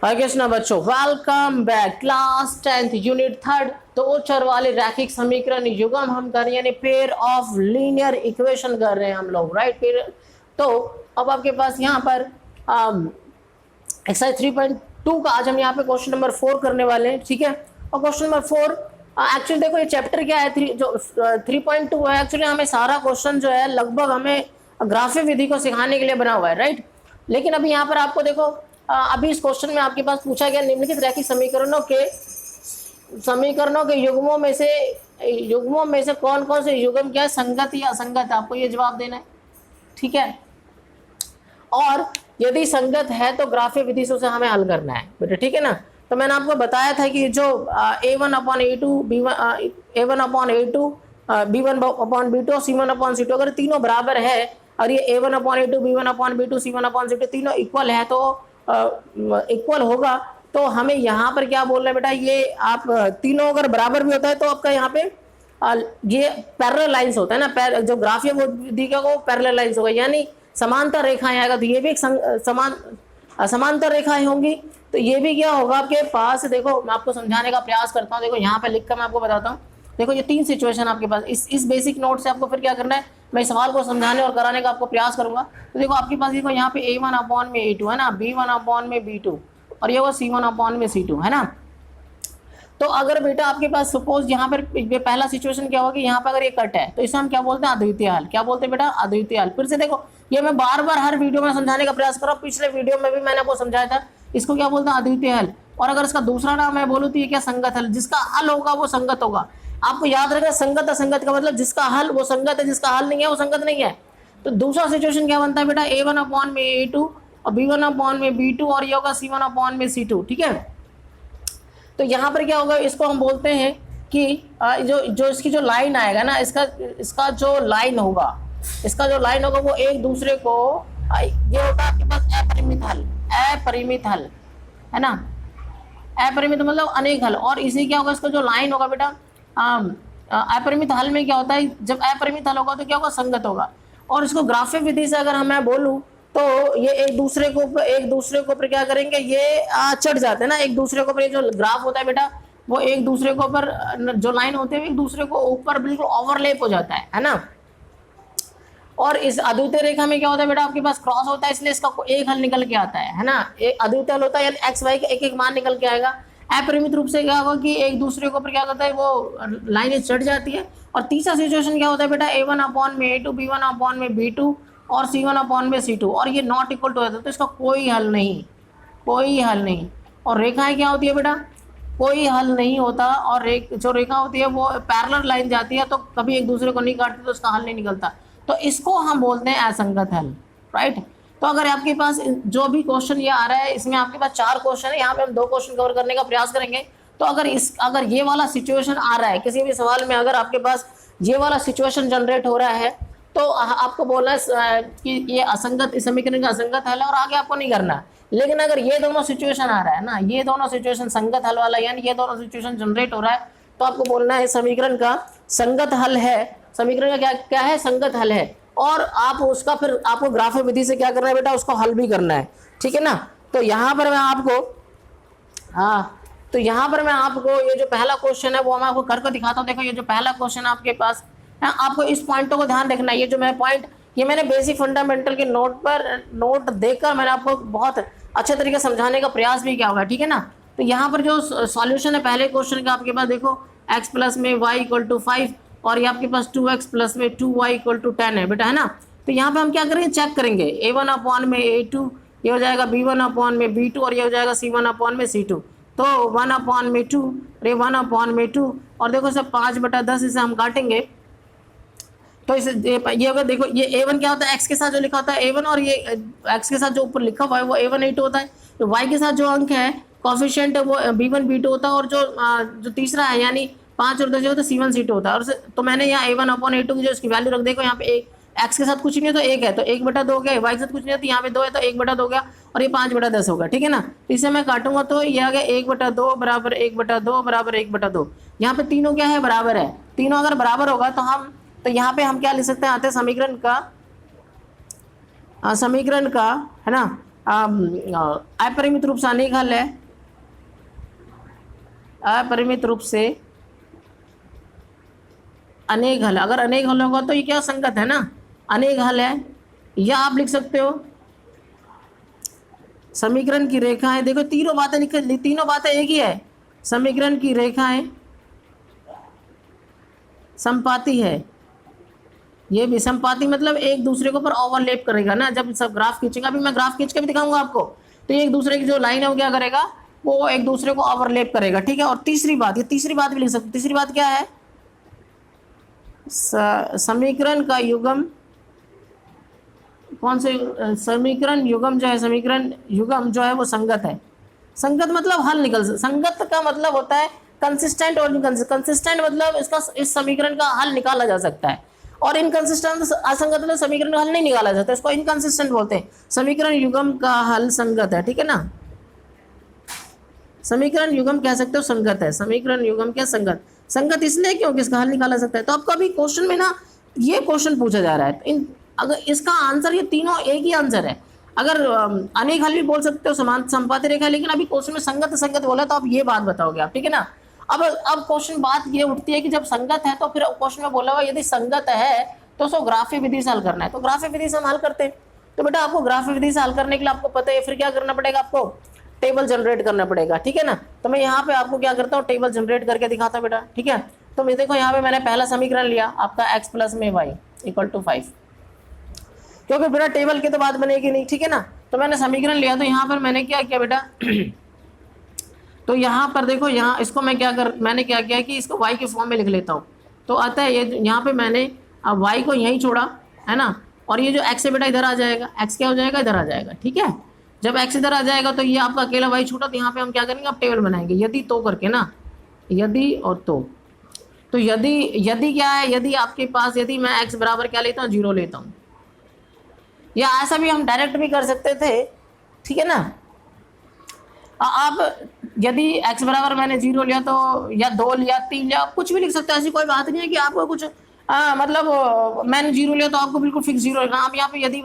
हाय कृष्णा बच्चों, welcome back. Class 10th unit 3 दो चर वाले रैखिक समीकरण युग्म हम कर रहे हैं, यानी पेयर ऑफ लीनियर इक्वेशन कर रहे हैं हम लोग, राइट। पेयर। तो अब आपके पास यहाँ पर एक्सरसाइज 3.2 का आज हम यहाँ पे क्वेश्चन नंबर 4 करने वाले हैं, ठीक है। और क्वेश्चन नंबर 4 एक्चुअली देखो ये चैप्टर क्या है, 3.2 है। एक्चुअली हमें सारा क्वेश्चन जो है लगभग हमें ग्राफिक विधि को सिखाने के लिए बना हुआ है, राइट। लेकिन अभी यहाँ पर आपको देखो अभी इस क्वेश्चन में आपके पास पूछा गया निम्नलिखित रैखिक समीकरणों के युग्मों में से कौन कौन से युग्म क्या है, संगत या असंगत है, आपको ये जवाब देना है, ठीक है। और यदि संगत है तो ग्राफिक विधि से उसे हमें हल करना है बेटा, ठीक है ना। तो मैंने आपको बताया था कि जो a1/a2 b1/b2 c1/c2 अगर तीनों बराबर है और ये a1/a2 b1/b2 c1/c2 तीनों इक्वल है तो इक्वल होगा, तो हमें यहाँ पर क्या बोलना है बेटा, ये आप तीनों अगर बराबर भी होता है तो आपका यहाँ पे ये पैरेलल लाइंस होता है ना, जो ग्राफीय विधि का वो पैरेलल लाइंस होगा, यानी समांतर रेखाएं आएगा, तो ये भी एक समांतर रेखाएं होंगी। तो ये भी क्या होगा आपके पास, देखो मैं आपको समझाने का प्रयास करता हूँ, देखो यहाँ पे लिखकर मैं आपको बताता हूँ। देखो ये तीन सिचुएशन आपके पास, इस बेसिक नोट से आपको फिर क्या करना है, मैं सवाल को समझाने और कराने का आपको प्रयास करूंगा। तो देखो आपके पास देखो यहाँ पे a1/a2 है ना, b1/b2 और ये वो c1/c2 है ना। तो अगर बेटा आपके पास सपोज यहाँ पर ये पहला सिचुएशन क्या होगा कि यहाँ पर अगर ये कट है तो इसे हम क्या बोलते हैं, अद्वितीय हल। क्या बोलते हैं बेटा, अद्वितीय हल। फिर से देखो ये मैं बार बार हर वीडियो में समझाने का प्रयास कर रहा हूँ, पिछले वीडियो में भी मैंने आपको समझाया था, इसको क्या बोलते हैं, अद्वितीय हल। और अगर इसका दूसरा नाम मैं बोलूँ तो ये क्या, संगत हल। जिसका हल होगा वो संगत होगा। आपको याद रखना, संगत असंगत का मतलब जिसका हल वो संगत है, जिसका हल नहीं है वो संगत नहीं है। तो दूसरा सिचुएशन क्या बनता है बेटा, a1/a2 और b1/b2 और ये होगा c1/c2, ठीक है। तो यहाँ पर क्या होगा, इसको हम बोलते हैं कि जो इसकी जो लाइन आएगा ना, इसका जो लाइन होगा वो एक दूसरे को, ये होगा आपके पास अपरिमित हल है ना, अपरिमित मतलब अनेक हल। और इसी क्या होगा, इसका जो लाइन होगा बेटा, अपरिमित हल में क्या होता है, जब अपरिमित हल होगा तो क्या होगा, संगत होगा। और इसको ग्राफिक विधि से अगर मैं बोलूं तो ये एक दूसरे को ऊपर क्या करेंगे, ये चढ़ जाते हैं ना एक दूसरे को ऊपर। ये जो ग्राफ होता है बेटा वो एक दूसरे को ऊपर, जो लाइन होते हैं एक दूसरे को ऊपर बिल्कुल ओवरलैप हो जाता है ना। और इस अद्वितीय रेखा में क्या होता है बेटा, आपके पास क्रॉस होता है, इसलिए इसका एक हल निकल के आता है ना। एक अद्वितीय हल होता है यानी एक्स वाई का एक एक मान निकल के आएगा। अपरिमित रूप से क्या होगा कि एक दूसरे के ऊपर क्या होता है, वो लाइनें चढ़ जाती है। और तीसरा सिचुएशन क्या होता है बेटा, a1/a2 b1/b2 और c1/c2 और ये नॉट इक्वल टू होता है, तो इसका कोई हल नहीं। और रेखाएं क्या होती है बेटा, कोई हल नहीं होता। और जो रेखा होती है वो पैरेलल लाइन जाती है, तो कभी एक दूसरे को नहीं काटती, तो उसका हल नहीं निकलता। तो इसको हम बोलते हैं असंगत हल, राइट। तो अगर आपके पास जो भी क्वेश्चन ये आ रहा है, इसमें आपके पास 4 क्वेश्चन है, यहाँ पे हम 2 क्वेश्चन कवर करने का प्रयास करेंगे। तो अगर ये वाला सिचुएशन आ रहा है किसी भी सवाल में, अगर आपके पास ये वाला सिचुएशन जनरेट हो रहा है, तो आपको बोलना है कि ये असंगत, इस समीकरण का असंगत हल है और आगे आपको नहीं करना। लेकिन अगर ये दोनों सिचुएशन आ रहा है ना, ये दोनों सिचुएशन संगत हल वाला, यानी ये दोनों सिचुएशन जनरेट हो रहा है, तो आपको बोलना है समीकरण का संगत हल है। समीकरण का क्या है, संगत हल है। और आप उसका फिर आपको ग्राफिक विधि से क्या करना है बेटा, उसको हल भी करना है, ठीक है ना। तो यहाँ पर मैं आपको ये जो पहला क्वेश्चन है वो मैं आपको करके दिखाता हूँ। देखो ये जो पहला क्वेश्चन आपके पास है, आपको इस पॉइंटों को ध्यान रखना है। ये जो मैं पॉइंट, ये मैंने बेसिक फंडामेंटल के नोट देकर मैंने आपको बहुत अच्छे तरीके से समझाने का प्रयास भी किया होगा, ठीक है ना। तो यहाँ पर जो सॉल्यूशन है पहले क्वेश्चन का, आपके पास देखो x प्लस में y = 5 और ये आपके पास 2x प्लस में 2y = 10 है बेटा, है ना। तो यहाँ पे हम क्या करेंगे, चेक करेंगे a1/a2, ये हो जाएगा b1/b2 और ये हो जाएगा c1/c2। तो 1/2 और ये 1/2 और देखो सर 5/10 इसे हम काटेंगे। तो ये अगर देखो ये a1 क्या होता है, x के साथ जो लिखा होता है a1, और ये x के साथ जो ऊपर लिखा हुआ है वो a1/a2 होता है। तो y के साथ जो अंक है कोफिशिएंट है वो b1 b2 होता है, और जो तीसरा है यानी 5 और 10 होता है c1 c2 होता है। और तो मैंने यहाँ a1/a2 की जो इसकी वैल्यू रख, देखो यहाँ पे x के साथ कुछ नहीं है तो 1 है, तो 1/2 गया। y के साथ कुछ नहीं है तो यहाँ पे 2 है तो 1/2 गया, और ये 5/10 होगा, ठीक है ना। तो इसे मैं काटूंगा तो ये आ गया 1/2 बराबर 1/2 बराबर 1/2। यहाँ पे तीनों क्या है, बराबर है। तीनों अगर बराबर होगा तो यहाँ पे हम क्या लिख सकते हैं, आते समीकरण का है ना, अपरिमित रूप से अनेक हल है, अपरिमित रूप से अनेक हल, अगर अनेक हल होगा तो ये क्या संगत है ना, अनेक हल है। या आप लिख सकते हो समीकरण की रेखाएं, देखो तीनों बातें लिख, तीनों बातें एक ही है, समीकरण की रेखाएं संपाती है, ये भी संपाती मतलब एक दूसरे के ऊपर ओवरलैप करेगा ना, जब सब ग्राफ खींचेगा, अभी मैं ग्राफ खींच के भी दिखाऊंगा आपको, तो ये एक दूसरे की जो लाइन है वो क्या करेगा, वो एक दूसरे को ओवरलैप करेगा, ठीक है। और तीसरी बात, ये तीसरी बात भी लिख सकते, तीसरी बात क्या है, समीकरण का युग्म, कौन से समीकरण युग्म जो है, समीकरण युग्म जो है वो संगत है। संगत मतलब हल निकल, संगत का मतलब होता है कंसिस्टेंट और कंसिस्टेंट मतलब इसका, इस समीकरण का हल निकाला जा सकता है, और इनकंसिस्टेंट असंगत मतलब समीकरण का हल नहीं निकाला जाता, इसको इनकंसिस्टेंट बोलते हैं। समीकरण युग्म का हल संगत है, ठीक है ना, समीकरण युग्म कह सकते हो संगत है, समीकरण युग्म क्या संगत, संगत इसलिए क्योंकि इसका हल निकाला सकता है। तो आपको अभी क्वेश्चन में ना ये क्वेश्चन पूछा जा रहा है, इन अगर इसका आंसर, ये तीनों एक ही आंसर है, अगर अनेक हल भी बोल सकते हो, समान संपाती रेखा, लेकिन अभी क्वेश्चन में संगत संगत बोला तो आप ये बात बताओगे आप, ठीक है ना। अब क्वेश्चन बात ये उठती है कि जब संगत है तो फिर क्वेश्चन में बोला हुआ यदि संगत है तो उसको ग्राफी विधि से हल करना है, तो ग्राफी विधि से हम हल करते हैं। तो बेटा आपको ग्राफी विधि से हल करने के लिए आपको पता है फिर क्या करना पड़ेगा, आपको टेबल जनरेट करना पड़ेगा, ठीक है ना। तो मैं यहाँ पे आपको क्या करता हूँ, टेबल जनरेट करके दिखाता हूँ बेटा, ठीक है। तो मैं देखो यहाँ पे मैंने पहला समीकरण लिया आपका x प्लस में y इक्वल टू 5, क्योंकि बेटा टेबल की तो बात बनेगी नहीं, ठीक है ना। तो मैंने समीकरण लिया, तो यहाँ पर मैंने क्या किया बेटा तो यहाँ पर देखो, यहाँ इसको मैं मैंने क्या किया कि इसको y के फॉर्म में लिख लेता हूँ। तो आता है ये, यहाँ पे मैंने अब y को यहीं छोड़ा है ना, और ये जो x है बेटा इधर आ जाएगा, x क्या हो जाएगा, इधर आ जाएगा, ठीक है। जब x इधर आ जाएगा तो ये आपका अकेला y छूटा, तो यहाँ पे हम क्या करेंगे, अब टेबल बनाएंगे यदि तो करके ना, यदि और तो यदि क्या है, यदि आपके पास, यदि मैं x बराबर क्या लेता हूँ, 0 लेता हूँ, या ऐसा भी हम डायरेक्ट भी कर सकते थे, ठीक है ना। आप यदि x बराबर मैंने 0 लिया तो, या 2 लिया, 3 लिया, कुछ भी लिख सकते हैं, ऐसी कोई बात नहीं है कि आपको कुछ मतलब मैंने 0 लिया तो आपको बिल्कुल फिक्स 0 लिखना। आप यहाँ पे यदि x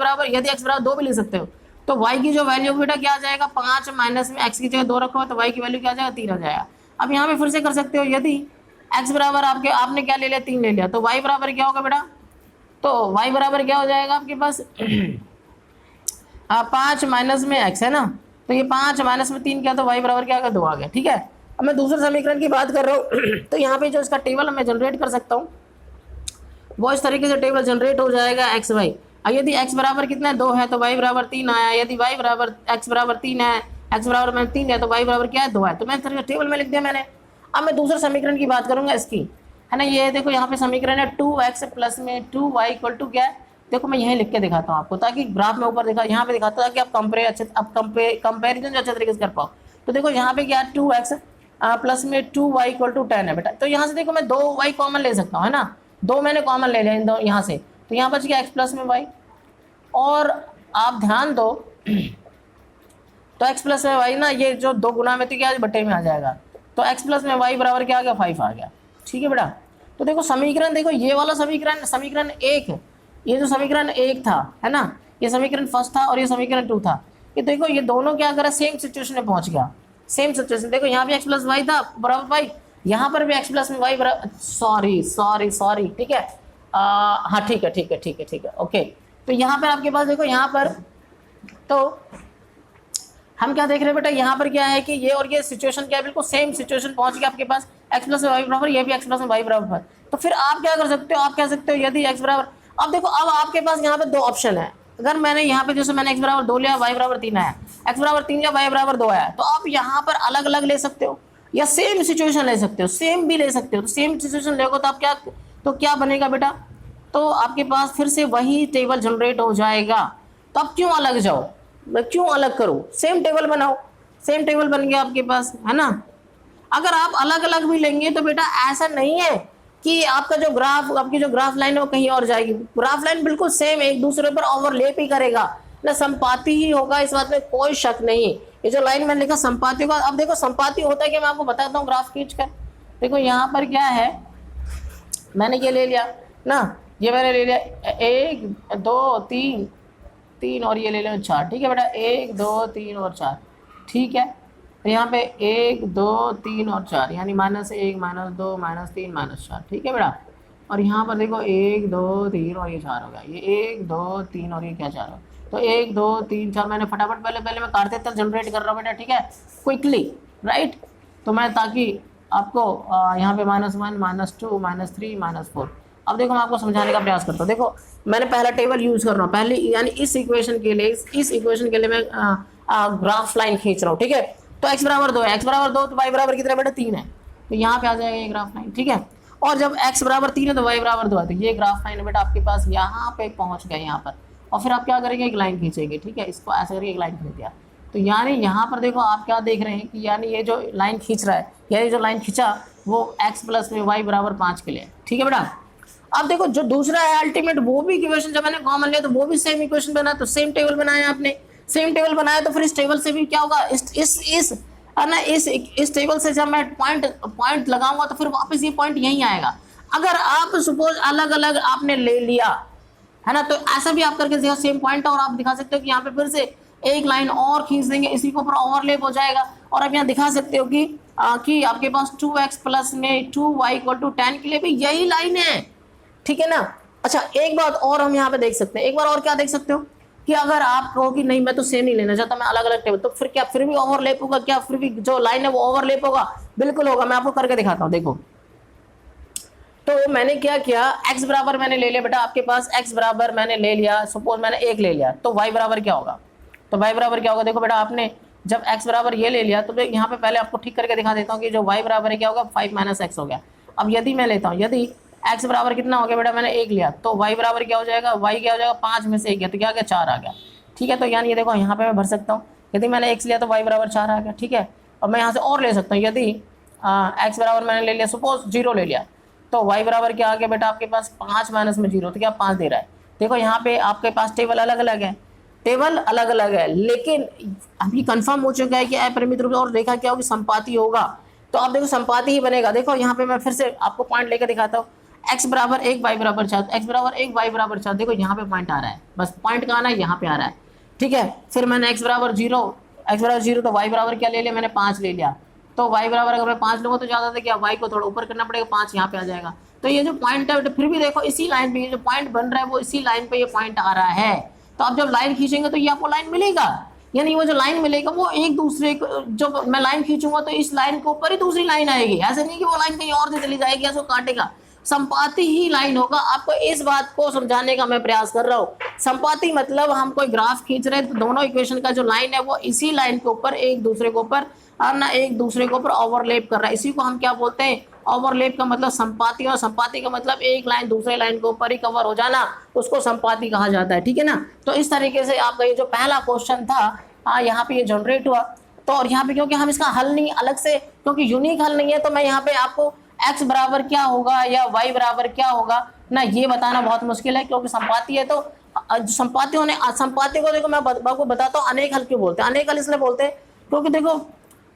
बराबर 2 भी लिख सकते हो, तो y की जो वैल्यू बेटा क्या आ जाएगा, 5 माइनस में x की जगह 2 रखा हो तो y की वैल्यू क्या आ जाएगा, 3 आ जाएगा। अब यहाँ पे फिर से कर सकते हो, यदि x बराबर आपने क्या ले लिया, 3 ले लिया, तो y बराबर क्या होगा बेटा, तो y बराबर क्या हो जाएगा आपके पास 5 माइनस में x है ना, तो ये 5 माइनस में 3 क्या, तो y बराबर क्या आ गया, 2 आ गया, ठीक है। अब मैं दूसरे समीकरण की बात कर रहा हूँ तो यहाँ पे जो इसका टेबल मैं जनरेट कर सकता हूँ, वो इस तरीके से टेबल जनरेट हो जाएगा एक्स वाई। यदि x बराबर कितना है, 2 है, तो y बराबर 3 आया, यदि y बराबर x बराबर 3 है, x बराबर में 3 है, तो y बराबर क्या है, 2 है। तो मैं टेबल में लिख दिया मैंने। अब मैं दूसरे समीकरण की बात करूंगा इसकी, है ना। ये देखो यहाँ पे समीकरण है 2x प्लस में 2y इक्वल टू क्या है, देखो मैं यहीं लिख के दिखाता हूँ आपको, ताकि ग्राफ में ऊपर दिखा, यहाँ पे दिखाता है कि आप कंपेरिजन अच्छे तरीके से कर पाओ। तो देखो यहाँ पे क्या है, 2x प्लस में 2y इक्वल टू 10 है बेटा। तो यहाँ से देखो मैं 2y कॉमन ले सकता हूँ, है ना, 2 मैंने कॉमन ले लिया इन दो यहाँ से, तो यहाँ बच गया x प्लस में y। और आप ध्यान दो तो x प्लस में y ना, ये जो 2 गुना में तो क्या बट्टे में आ जाएगा, तो x प्लस में y बराबर क्या आ गया, 5 आ गया, ठीक है बेटा। तो देखो समीकरण, देखो ये वाला समीकरण 1, ये जो समीकरण 1 था, है ना, ये समीकरण फर्स्ट था और ये समीकरण 2 था। ये देखो ये दोनों क्या करा, सेम सिचुएशन में पहुंच गया, सेम सिचुएशन। देखो यहाँ भी x प्लस वाई था बराबर y, यहाँ पर भी x प्लस में वाई बराबर, सॉरी ठीक है, हाँ ठीक है, ओके। तो यहाँ पर आपके पास देखो, यहाँ पर तो हम क्या देख रहे हैं बेटा, यहाँ पर क्या है कि ये और ये सिचुएशन क्या है, बिल्कुल सेम सिचुएशन पहुंच गया आपके पास, x प्लस वाई बराबर, ये भी x प्लस वाई बराबर। तो फिर आप क्या कर सकते हो, आप कह सकते हो यदि x बराबर, अब देखो अब आपके पास यहाँ पे 2 ऑप्शन है। अगर मैंने यहाँ पे जैसे मैंने x बराबर 2 लिया, y बराबर 3 आया, x बराबर 3 या y बराबर 2 आया, तो आप यहाँ पर अलग अलग ले सकते हो या सेम सिचुएशन ले सकते हो, सेम भी ले सकते हो। तो सेम सिचुएशन लेगो तो आप क्या बनेगा बेटा, तो आपके पास फिर से वही टेबल जनरेट हो जाएगा। तो आप क्यों अलग जाओ, मैं क्यों अलग करूँ, सेम टेबल बनाओ, सेम टेबल बन गया आपके पास, है ना। अगर आप अलग अलग भी लेंगे तो बेटा ऐसा नहीं है कि आपका जो ग्राफ, आपकी जो ग्राफ लाइन है वो कहीं और जाएगी, ग्राफ लाइन बिल्कुल सेम एक दूसरे पर ओवरलैप ही करेगा ना, संपाती ही होगा, इस बात में कोई शक नहीं। ये जो लाइन मैंने लिखा संपाती होगा, अब देखो संपाती होता है कि मैं आपको बताता हूँ ग्राफ खींच कर। देखो यहाँ पर क्या है, मैंने ये ले लिया ना, ये मैंने ले लिया 1 2 3 3 और ये ले लो 4, ठीक है बेटा, 1 2 3 और 4, ठीक है। तो यहाँ पे 1 2 3 और 4 यानी -1 -2 -3 -4, ठीक है बेटा। और यहाँ पर देखो 1 2 3 और ये 4 हो गया, ये 1 2 3 और ये क्या 4 हो, तो 1 2 3 4 मैंने फटाफट पहले मैं काटते तक जनरेट कर रहा हूँ बेटा, ठीक है, क्विकली, राइट। तो मैं ताकि आपको यहाँ पे -1 -2 -3 -4, अब देखो मैं आपको समझाने का प्रयास करता हूँ। देखो मैंने पहला टेबल यूज कर रहा हूँ पहले, यानी इस इक्वेशन के लिए मैं ग्राफ लाइन खींच रहा हूँ, ठीक है। तो x बराबर 2 है, x बराबर 2 तो y बराबर कितना बेटा 3 है, तो यहाँ पे आ जाएगा ये ग्राफ लाइन, ठीक है। और जब x बराबर 3 है तो y बराबर 2 है, तो ये ग्राफ लाइन बेटा आपके पास यहाँ पे पहुंच गया यहाँ पर, और फिर आप क्या करेंगे, एक लाइन खींचेंगे, ठीक है, इसको ऐसे करके एक लाइन खींच दिया। तो यानी यहाँ पर देखो आप क्या देख रहे हैं कि यानी ये जो लाइन खींच रहा है, यानी जो लाइन खींचा वो x प्लस में y बराबर 5 के लिए, ठीक है बेटा। अब देखो जो दूसरा है अल्टीमेट, वो भी इक्वेशन जब मैंने कॉमन लिया तो वो भी सेम इक्वेशन बना, तो सेम टेबल बनाया आपने, सेम टेबल बनाया, तो फिर इस टेबल से भी क्या होगा, इस टेबल से जब मैं पॉइंट लगाऊंगा तो फिर वापस ये पॉइंट यहीं आएगा। अगर आप सपोज अलग अलग आपने ले लिया है ना, तो ऐसा भी आप करके देखो, सेम पॉइंट और आप दिखा सकते हो कि यहाँ पे फिर से एक लाइन और खींच देंगे, इसी के ऊपर ओवरलैप हो जाएगा, और आप यहाँ दिखा सकते हो कि आपके पास 2x प्लस में 2y = 10 के लिए भी यही लाइन है, ठीक है ना। अच्छा एक बात और हम यहाँ पे देख सकते हैं, एक बार और क्या देख सकते हो कि अगर आप कहो कि नहीं मैं तो सेम नहीं लेना चाहता, मैं अलग अलग टेबल, तो फिर क्या, फिर भी ओवरलैप होगा क्या, फिर भी जो लाइन है वो ओवरलैप होगा, बिल्कुल होगा। मैं आपको करके दिखाता हूँ, देखो। तो मैंने क्या किया, x बराबर मैंने ले लिया बेटा, आपके पास x बराबर मैंने ले लिया, सपोज मैंने 1 ले लिया, तो y बराबर क्या होगा, तो y बराबर क्या होगा, देखो बेटा आपने जब x बराबर ये ले लिया, तो यहाँ पे पहले आपको ठीक करके दिखा देता हूँ कि जो y बराबर है क्या होगा, 5 - x हो गया। अब यदि मैं लेता हूँ, यदि x बराबर कितना हो गया बेटा, मैंने 1 लिया, तो y बराबर क्या हो जाएगा, y क्या हो जाएगा, 5 में से 1 गया तो क्या आ गया, 4 आ गया, ठीक है। तो यानी ये देखो यहाँ पे मैं भर सकता हूँ, यदि मैंने x लिया तो y बराबर 4 आ गया, ठीक है। और मैं यहाँ से और ले सकता हूँ, यदि x बराबर मैंने ले लिया, सपोज 0 ले लिया, तो y बराबर क्या आ गया बेटा, आपके पास 5 - में 0, तो क्या 5 दे रहा है। देखो यहाँ पे आपके पास टेबल अलग अलग है, लेकिन अभी कंफर्म हो चुका है कि अपरिमित रूप से, और देखा क्या होगा, संपाती होगा, तो आप देखो संपाती ही बनेगा। देखो यहाँ पे मैं फिर से आपको पॉइंट लेकर दिखाता हूँ, x बराबर 1 y बराबर 4, x बराबर 1 y बराबर 4, देखो यहाँ पे पॉइंट आ रहा है, बस पॉइंट कहाँ आना है, यहाँ पे आ रहा है, ठीक है। फिर मैंने x बराबर 0 तो y बराबर क्या ले लिया, मैंने 5 ले लिया, तो y बराबर अगर मैं 5 लूंगा तो ज्यादा था क्या, y को थोड़ा ऊपर करना पड़ेगा, 5 यहाँ पे आ जाएगा। तो ये जो पॉइंट है फिर भी देखो इसी लाइन पे, ये जो पॉइंट बन रहा है वो इसी लाइन पे ये पॉइंट आ रहा है, तो आप जब लाइन खींचेंगे तो ये आपको लाइन मिलेगा, यानी वो जो लाइन मिलेगा वो एक दूसरे को, जब मैं लाइन खींचूंगा तो इस लाइन के ऊपर ही दूसरी लाइन आएगी, ऐसे नहीं कि वो लाइन कहीं और से चली जाएगी या उसको काटेगा, संपाती ही लाइन होगा। आपको इस बात को समझाने का मैं प्रयास कर रहा हूँ। संपाती मतलब हम कोई ग्राफ खींच रहे हैं तो दोनों इक्वेशन का जो लाइन है वो इसी लाइन के ऊपर एक दूसरे के ऊपर ओवरलैप कर रहा है, इसी को हम क्या बोलते हैं, ओवरलैप का मतलब संपाती, और संपाती का मतलब एक लाइन दूसरे लाइन के ऊपर ही कवर हो जाना, उसको संपाती कहा जाता है, ठीक है ना। तो इस तरीके से आपका ये जो पहला क्वेश्चन था यहाँ पे ये जनरेट हुआ। तो और यहाँ पे क्योंकि हम इसका हल नहीं अलग से, क्योंकि यूनिक हल नहीं है, तो मैं यहाँ पे आपको x बराबर क्या होगा या y बराबर क्या होगा ना, ये बताना बहुत मुश्किल है, क्योंकि संपाती है। तो संपाती को देखो मैं आपको बताता हूँ, अनेक हल क्यों बोलते हैं, अनेक हल इसलिए बोलते हैं क्योंकि देखो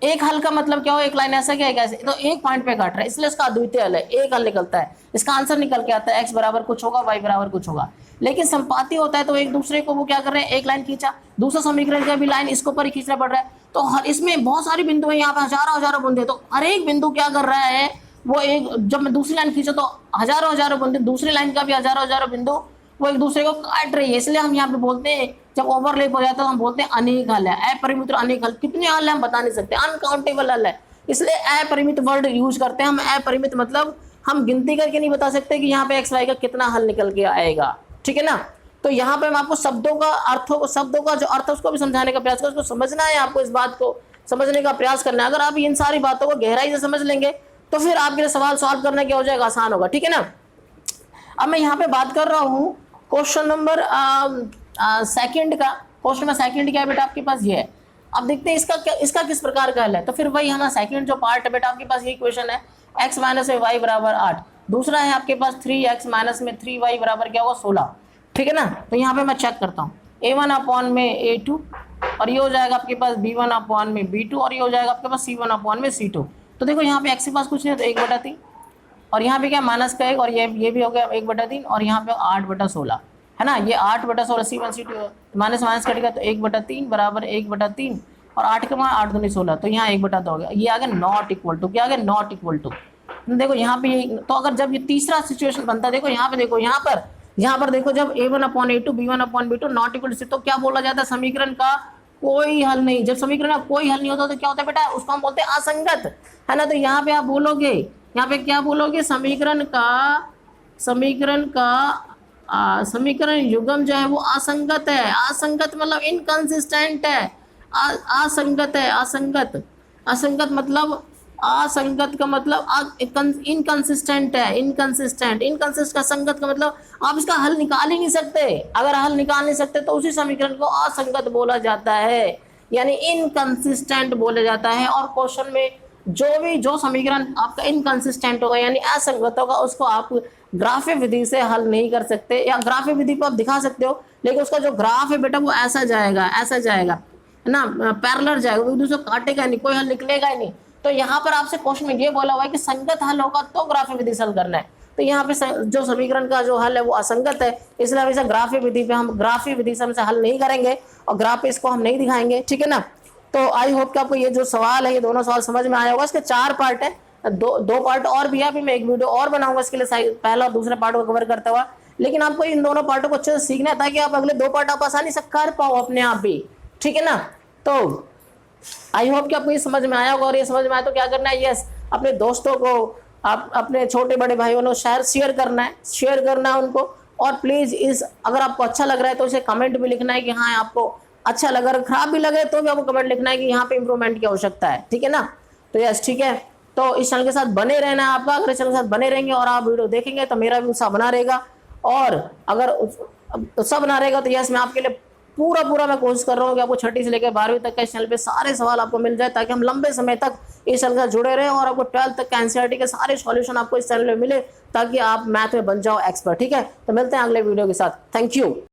एक हल का मतलब क्या हो, एक लाइन ऐसा क्या है कैसे, तो एक पॉइंट पे काट रहा है, इसलिए इसका अद्वितीय हल है, एक हल निकलता है, इसका आंसर निकल के आता है, x बराबर कुछ होगा, y बराबर कुछ होगा। लेकिन संपाती होता है तो एक दूसरे को वो क्या कर रहे हैं, एक लाइन खींचा, दूसरा समीकरण का भी लाइन इसके ऊपर ही खींचना पड़ रहा है, तो हर इसमें बहुत सारे बिंदु है, यहाँ पे हजारों बिंदु है, तो हर एक बिंदु क्या कर रहा है, वो एक, जब मैं दूसरी लाइन खींचा तो हजारों बिंदु, दूसरी लाइन का भी हजारों बिंदु वो एक दूसरे को काट रही है, इसलिए हम यहाँ पे बोलते हैं जब ओवरलैप हो जाता है तो हम बोलते हैं अनेक हल है, अपरिमित अनेक हल। कितने हल है हम बता नहीं सकते, अनकाउंटेबल हल है, इसलिए अपरिमित वर्ड यूज करते हैं हम। अपरिमित मतलब हम गिनती करके नहीं बता सकते कि यहाँ पे एक्स वाई का कितना हल निकल के आएगा, ठीक है ना। तो यहाँ पे हम आपको शब्दों का जो अर्थ है उसको भी समझाने का प्रयास करें, उसको समझना है, आपको इस बात को समझने का प्रयास करना है। अगर आप इन सारी बातों को गहराई से समझ लेंगे तो फिर आपके लिए सवाल सॉल्व करना क्या हो जाएगा, आसान होगा, ठीक है ना। अब मैं यहाँ पे बात कर रहा हूँ क्वेश्चन नंबर सेकंड का। क्वेश्चन नंबर सेकंड क्या है बेटा आपके पास, ये है। अब देखते हैं इसका किस प्रकार का हल है। तो फिर वही हमारा सेकंड जो पार्ट है बेटा आपके पास, ये क्वेश्चन है x माइनस में y बराबर 8। दूसरा है आपके पास 3x माइनस में 3y बराबर क्या होगा 16, ठीक है ना। तो यहाँ पे मैं चेक करता हूँ, a1 अपॉन में a2 और ये हो जाएगा आपके पास b1 अपॉन में b2 और ये हो जाएगा आपके पास c1 अपॉन में c2। तो देखो यहाँ पे x के पास कुछ नहीं है तो 1/3 और यहाँ पे क्या माइनस का 1 और ये भी हो गया 1/3 और यहाँ पे 8/16। है ना, ये 8/16 C1 माइनस माइनस कटेगा तो 1/3 बराबर 1/3 और 8 के मान 8 दूनी 16, तो यहाँ 1/2 हो गया। ये आ गया नॉट इक्वल टू, क्या आ गया नॉट इक्वल टू। देखो यहाँ पे ये, तो अगर जब ये तीसरा सिचुएशन बनता है, देखो यहाँ पे, देखो यहाँ पर देखो, जब a1/a2 b1/b2 not equal to, तो क्या बोला जाता है, समीकरण का कोई हल नहीं। जब समीकरण का कोई हल नहीं होता तो क्या होता है बेटा, उसको हम बोलते हैं असंगत, है ना। तो यहाँ पे आप बोलोगे, यहाँ पे क्या बोलोगे, समीकरण युग्म जो है वो असंगत है। असंगत मतलब इनकंसिस्टेंट है, असंगत है, असंगत मतलब, असंगत का मतलब इनकंसिस्टेंट है, इनकंसिस्ट का संगत का मतलब आप इसका हल निकाल ही नहीं सकते। अगर हल निकाल नहीं सकते तो उसी समीकरण को असंगत बोला जाता है, यानी इनकंसिस्टेंट बोला जाता है। और क्वेश्चन में जो समीकरण आपका इनकंसिस्टेंट होगा यानी असंगत होगा, उसको आप ग्राफीय विधि से हल नहीं कर सकते, या ग्राफीय विधि को आप दिखा सकते हो, लेकिन उसका जो ग्राफ है बेटा वो ऐसा जाएगा है ना, पैरेलल जाएगा, एक दूसरे को काटेगा नहीं, कोई हल निकलेगा ही नहीं। तो यहाँ पर आपसे क्वेश्चन में ये बोला हुआ है कि संगत हल होगा तो ग्राफीय विधि से हल करना है। तो यहाँ पे जो समीकरण का जो हल है वो असंगत है, इसलिए हम इसे ग्राफीय विधि पे, हम ग्राफीय विधि से हल नहीं करेंगे और ग्राफ पे इसको हम नहीं दिखाएंगे, ठीक है ना। तो आई होप कि आपको ये जो सवाल है, ये दोनों सवाल समझ में आया होगा। इसके 4 पार्ट है, दो पार्ट और भी है, अभी मैं एक वीडियो और बनाऊंगा इसके लिए, पहला और दूसरे पार्ट को कवर करता हुआ। लेकिन आपको इन दोनों पार्टों को अच्छे से सीखना है ताकि आप अगले 2 पार्ट आप आसानी से कर पाओ अपने आप भी, ठीक है ना। तो आई होप कि आपको ये समझ में आया होगा, और ये समझ में आया तो क्या करना है, यस, अपने दोस्तों को, आप अपने छोटे बड़े भाइयों को शेयर करना है उनको। और प्लीज अगर आपको अच्छा लग रहा है तो इसे कमेंट भी लिखना है कि हाँ आपको अच्छा लगा, अगर खराब भी लगे तो भी आपको कमेंट लिखना है कि यहाँ पे इंप्रूवमेंट की आवश्यकता है, ठीक है ना। तो यस, ठीक है, तो इस चैनल के साथ बने रहना है आपका। अगर इस चैनल के साथ बने रहेंगे और आप वीडियो देखेंगे तो मेरा भी उत्साह बना रहेगा, और अगर उत्साह बना रहेगा तो यस, मैं आपके लिए पूरा मैं कोशिश कर रहा हूँ कि आपको 6ठी से लेकर 12वीं तक का इस चैनल पे सारे सवाल आपको मिल जाए, ताकि हम लंबे समय तक इस चैनल के साथ जुड़े रहें और आपको 12th तक का एनसीईआरटी के सारे सॉल्यूशन आपको इस चैनल में मिले, ताकि आप मैथ में बन जाओ एक्सपर्ट, ठीक है। तो मिलते हैं अगले वीडियो के साथ, थैंक यू।